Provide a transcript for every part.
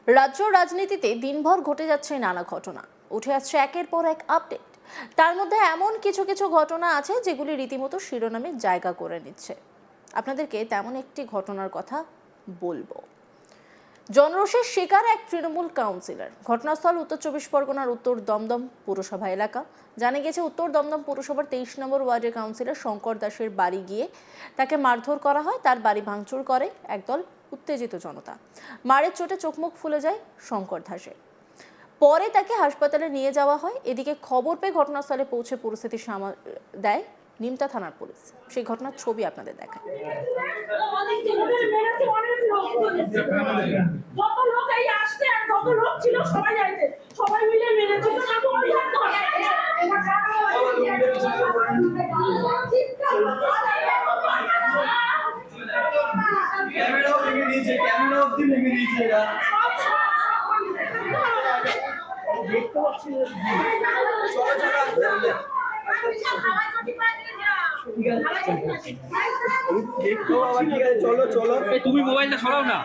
রাজ্য রাজনীতিতে দিনভর ঘটে যাচ্ছে নানা ঘটনা, উঠে আসছে একের পর এক আপডেট। তার মধ্যে এমন কিছু কিছু ঘটনা আছে যেগুলি রীতিমতো শিরোনামে জায়গা করে নিচ্ছে। আপনাদেরকে তেমন একটি ঘটনার কথা বলবো। জনরোষের শিকার এক তৃণমূল কাউন্সিলর। ঘটনাস্থল উত্তর 24 পরগনার উত্তর দমদম পুরসভা এলাকা। জানা গেছে উত্তর দমদম পুরসভার 23 নম্বর ওয়ার্ডের কাউন্সিলর শঙ্কর দাসের বাড়ি গিয়ে তাকে মারধর করা হয়। তার বাড়ি ভাঙচুর করে একদল উত্তেজিত জনতা। মারের চোটে চোখমুখ ফুলে যায় শঙ্কর দাসের। পরে তাকে হাসপাতালে নিয়ে যাওয়া হয়। এদিকে খবর পেয়ে ঘটনাস্থলে পৌঁছে পরিস্থিতি সামাল দেয় নিমতা থানার পুলিশ। সেই ঘটনার ছবি আপনাদের দেখায়। চলো চলো, তুমি মোবাইলটা সরাও না।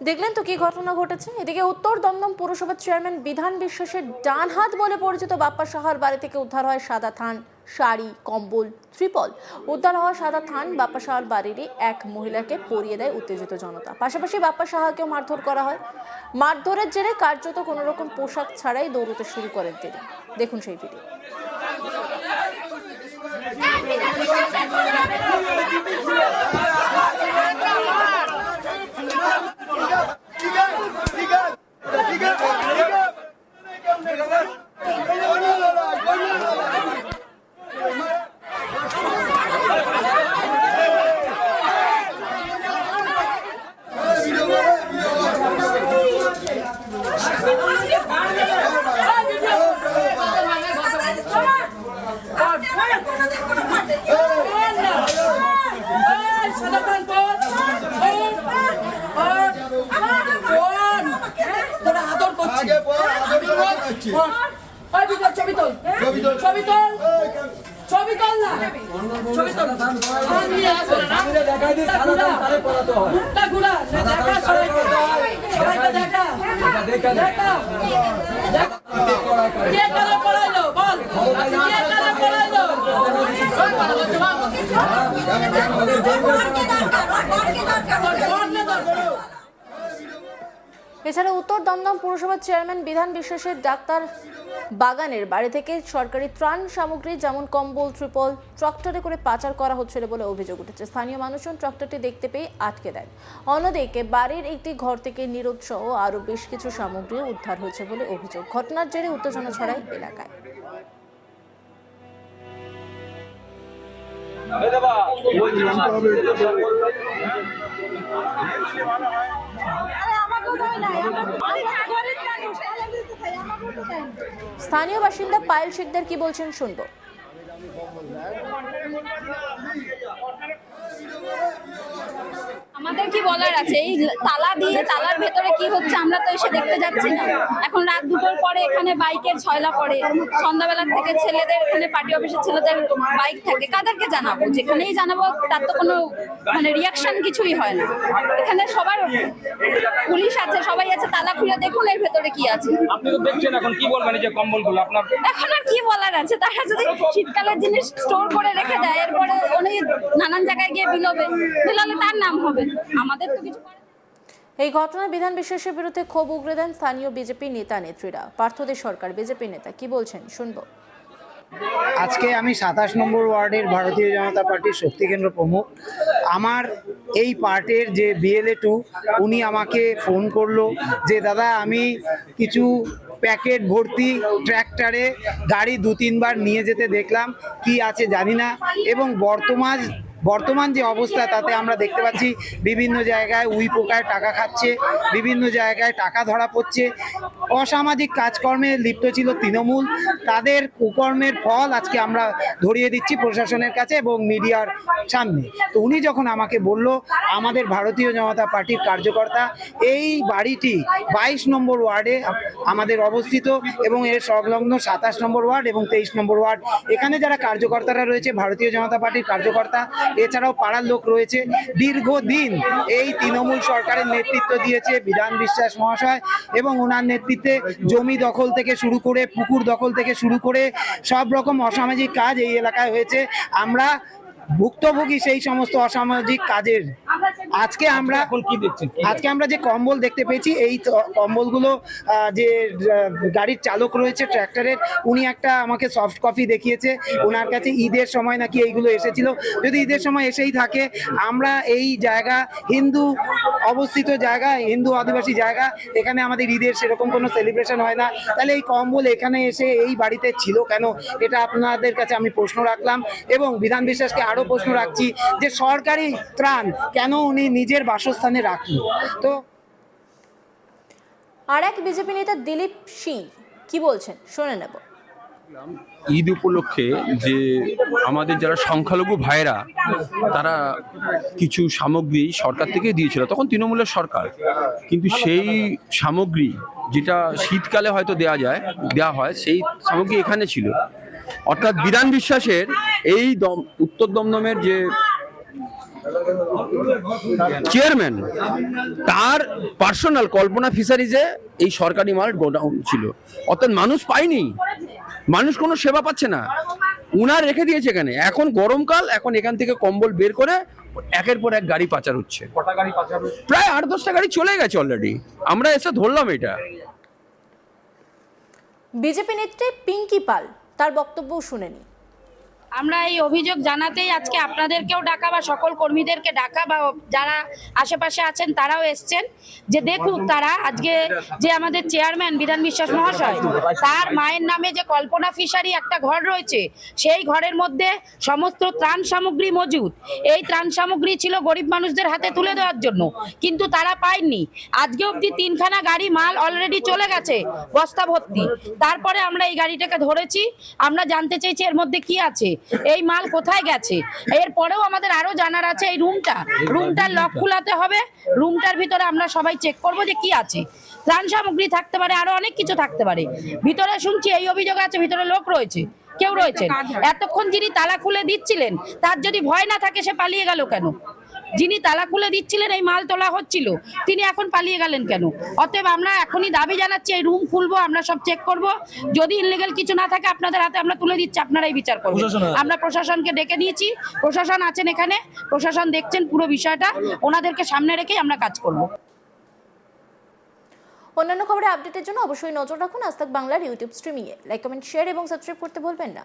দেখলেন তো কি ঘটনা ঘটেছে। এদিকে উত্তর দমদম পুরসভার চেয়ারম্যান বিধান বিশ্বাসের ডান হাত বলে পরিচিত বাপ্পা সাহার বাড়ি থেকে উদ্ধার হয় সাদা থান, শাড়ি, কম্বল, ত্রিপল। উদ্ধার হওয়া সাদা থান বাপ্পা সাহার বাড়িরই এক মহিলাকে পরিয়ে দেয় উত্তেজিত জনতা। পাশাপাশি বাপ্পা সাহাকেও মারধর করা হয়। মারধরের জেরে কার্যত কোনো রকম পোশাক ছাড়াই দৌড়তে শুরু করেন তিনি। দেখুন সেই ভিডিও। এছাড়া উত্তর দমদম পুরসভার চেয়ারম্যান বিধান বিশ্বাসের ডাক্তার বাগানের বাড়ি থেকে সরকারি ত্রাণ সামগ্রী যেমন কম্বল, ত্রিপল ট্রাক্টরে করে পাচার করা হচ্ছিল বলে অভিযোগ উঠেছে। স্থানীয় মানুষজন ট্রাক্টরটি দেখতে পেয়ে আটকে দেন। অন্যদিকে বাড়ির একটি ঘর থেকে নিরোধ সহ আরো বেশ কিছু সামগ্রী উদ্ধার হয়েছে বলে অভিযোগ। ঘটনার জেরে উত্তেজনা ছড়ায় এলাকায়। স্থানীয় বাসিন্দা পায়েল শিকদার কি বলছেন শুনবো। আমাদের কি বলার আছে? এই তালা দিয়ে তালার ভেতরে কি হচ্ছে আমরা তো এসে দেখতে যাচ্ছি না। এখন রাত 2টোর পরে এখানে বাইকের ছয়লা পড়ে, সন্ধ্যাবেলা থেকে ছেলেদের এখানে পার্টি অফিসের ছেলেদের বাইক থাকে, কাদেরকে জানাবো? যেখানেই জানাবো তার তো কোনো রিয়াকশন কিছুই হয় না। এখানে সবার পুলিশ আছে, সবাই আছে, তালা খুলে দেখুন এর ভেতরে কি আছে। আপনি তো দেখছেন, এখন কি বলবেন এই যে কম্বলগুলো আপনার? এখন আর কি বলার আছে? তারা যদি শীতকালের জিনিস স্টোর করে রেখে দেয়, এরপরে উনি নানান জায়গায় গিয়ে বিলালে তার নাম হবে, আমাদের তো কিছু। এই ঘটনায় বিধান বিশ্বাসের বিরুদ্ধে ক্ষোভ উগরে দেন স্থানীয় বিজেপি নেতা নেত্রীরা। পার্থদের সরকার বিজেপি নেতা কি বলছেন শুনবো। আজকে আমি 27 নম্বর ওয়ার্ডের ভারতীয় জনতা পার্টির শক্তি কেন্দ্র প্রমুখ। আমার এই পার্টির যে BLA2 উনি আমাকে ফোন করলো যে দাদা আমি কিছু প্যাকেট ভর্তি ট্র্যাক্টরে গাড়ি 2-3 বার নিয়ে যেতে দেখলাম, কি আছে জানি না। এবং বর্তমান যে অবস্থা তাতে আমরা দেখতে পাচ্ছি বিভিন্ন জায়গায় উই পোকায় টাকা খাচ্ছে, বিভিন্ন জায়গায় টাকা ধরা পড়ছে। অসামাজিক কাজকর্মে লিপ্ত ছিল তৃণমূল, তাদের কুকর্মের ফল আজকে আমরা ধরিয়ে দিচ্ছি প্রশাসনের কাছে এবং মিডিয়ার সামনে। তো উনি যখন আমাকে বলল আমাদের ভারতীয় জনতা পার্টির কার্যকর্তা এই বাড়িটি 22 নম্বর ওয়ার্ডে আমাদের অবস্থিত এবং এর সংলগ্ন 27 নম্বর ওয়ার্ড এবং 23 নম্বর ওয়ার্ড, এখানে যারা কার্যকর্তারা রয়েছে ভারতীয় জনতা পার্টির কার্যকর্তা, এছাড়াও পাড়ার লোক রয়েছে, দীর্ঘদিন এই তৃণমূল সরকারের নেতৃত্ব দিয়েছে বিধান বিশ্বাস মহাশয় এবং ওনার নেতৃত্বে জমি দখল থেকে শুরু করে পুকুর দখল থেকে শুরু করে সব রকম অসামাজিক কাজ এই এলাকায় হয়েছে। আমরা ভুক্তভোগী সেই সমস্ত অসামাজিক কাজের। আজকে আমরা এখন কি দেখছেন? যে কম্বল দেখতে পেয়েছি, এই কম্বলগুলো যে গাড়ির চালক রয়েছে ট্র্যাক্টরের, উনি একটা আমাকে সফট কপি দেখিয়েছে, ওনার কাছে ঈদের সময় নাকি এইগুলো এসেছিল। যদি ঈদের সময় এসেই থাকে, আমরা এই জায়গা হিন্দু অবস্থিত জায়গা, হিন্দু আদিবাসী জায়গা, এখানে আমাদের ঈদের সেরকম কোনো সেলিব্রেশন হয় না, তাহলে এই কম্বল এখানে এসে এই বাড়িতে ছিল কেন? এটা আপনাদের কাছে আমি প্রশ্ন রাখলাম এবং বিধান বিশ্বাসকে আরো প্রশ্ন রাখছি যে সরকারি ত্রাণ কেন উনি নিজের বাসস্থানে রাখলো। তো আর এক বিজেপি নেতা দিলীপ সিং কি বলছেন শুনে নেব। ঈদ উপলক্ষে যে আমাদের যারা সংখ্যালঘু ভাইরা তারা কিছু সামগ্রী সরকার থেকে দিয়েছিল, তখন তৃণমূলের সরকার, কিন্তু সেই সামগ্রী যেটা শীতকালে হয়তো দেওয়া হয় সেই সামগ্রী এখানে ছিল। অর্থাৎ বিধান বিশ্বাসের এই উত্তর দমদমের যে চেয়ারম্যান, তার পার্সোনাল কল্পনা ফিশারিজে এই সরকারি মাল গোডাউন ছিল। অর্থাৎ মানুষ পায়নি, মানুষ কোনো সেবা পাচ্ছে না, উনার রেখে দিয়েছে এখানে। এখন গরমকাল, এখন এখান থেকে কম্বল বের করে একের পর এক গাড়ি পাচার হচ্ছে। কটা গাড়ি পাচার হয়েছে? প্রায় 8-10টা গাড়ি চলে গেছে অলরেডি, আমরা এসে ধরলাম এটা। বিজেপি নেত্রী পিঙ্কি পাল তার বক্তব্য শুনেনি। আমরা এই অভিযোগ জানাতেই আজকে আপনাদেরকেও ডাকা বা সকল কর্মীদেরকে ডাকা বা যারা আশেপাশে আছেন তারাও এসছেন, যে দেখুক তারা আজকে যে আমাদের চেয়ারম্যান বিধান বিশ্বাস মহাশয়, তার মায়ের নামে যে কল্পনা ফিশারি একটা ঘর রয়েছে, সেই ঘরের মধ্যে সমস্ত ত্রাণ সামগ্রী মজুদ। এই ত্রাণ সামগ্রী ছিল গরিব মানুষদের হাতে তুলে দেওয়ার জন্য, কিন্তু তারা পায়নি। আজকে অবধি 3খানা গাড়ি মাল অলরেডি চলে গেছে বস্তা ভর্তি। তারপরে আমরা এই গাড়িটাকে ধরেছি, আমরা জানতে চাইছি এর মধ্যে কি আছে, এই মাল কোথায় গেছে। এরপরেও আমাদের আরো জানার আছে এই রুমটার লক খোলাতে হবে, রুমটার ভিতরে আমরা সবাই চেক করবো যে কি আছে। ত্রাণ সামগ্রী থাকতে পারে, আরো অনেক কিছু থাকতে পারে। ভিতরে শুনছি এই অভিযোগ আছে ভিতরে লোক রয়েছে, কেউ রয়েছেন। এতক্ষণ যিনি তালা খুলে দিচ্ছিলেন, তার যদি ভয় না থাকে সে পালিয়ে গেল কেন? যিনি তালা খুলে দিচ্ছিলেন, এই মাল তোলা হচ্ছিল, তিনি এখন পালিয়ে গেলেন কেন? অতএব আমরা এখনই দাবি জানাচ্ছি, এই রুম খুলবো, আমরা সব চেক করব, যদি ইনলিগাল কিছু না থাকে আপনাদের হাতে আমরা তুলে দিচ্ছি, আপনারাই বিচার করবেন। আমরা প্রশাসনকে ডেকে নিয়েছি, প্রশাসন আছেন এখানে, প্রশাসন দেখছেন পুরো বিষয়টা, ওনাদেরকে সামনে রেখেই আমরা কাজ করব। অন্যান্য খবরের আপডেটের জন্য অবশ্যই নজর রাখুন আজ তাক বাংলার ইউটিউব স্ট্রিমিংয়ে। লাইক, কমেন্ট, শেয়ার এবং সাবস্ক্রাইব করতে ভুলবেন না।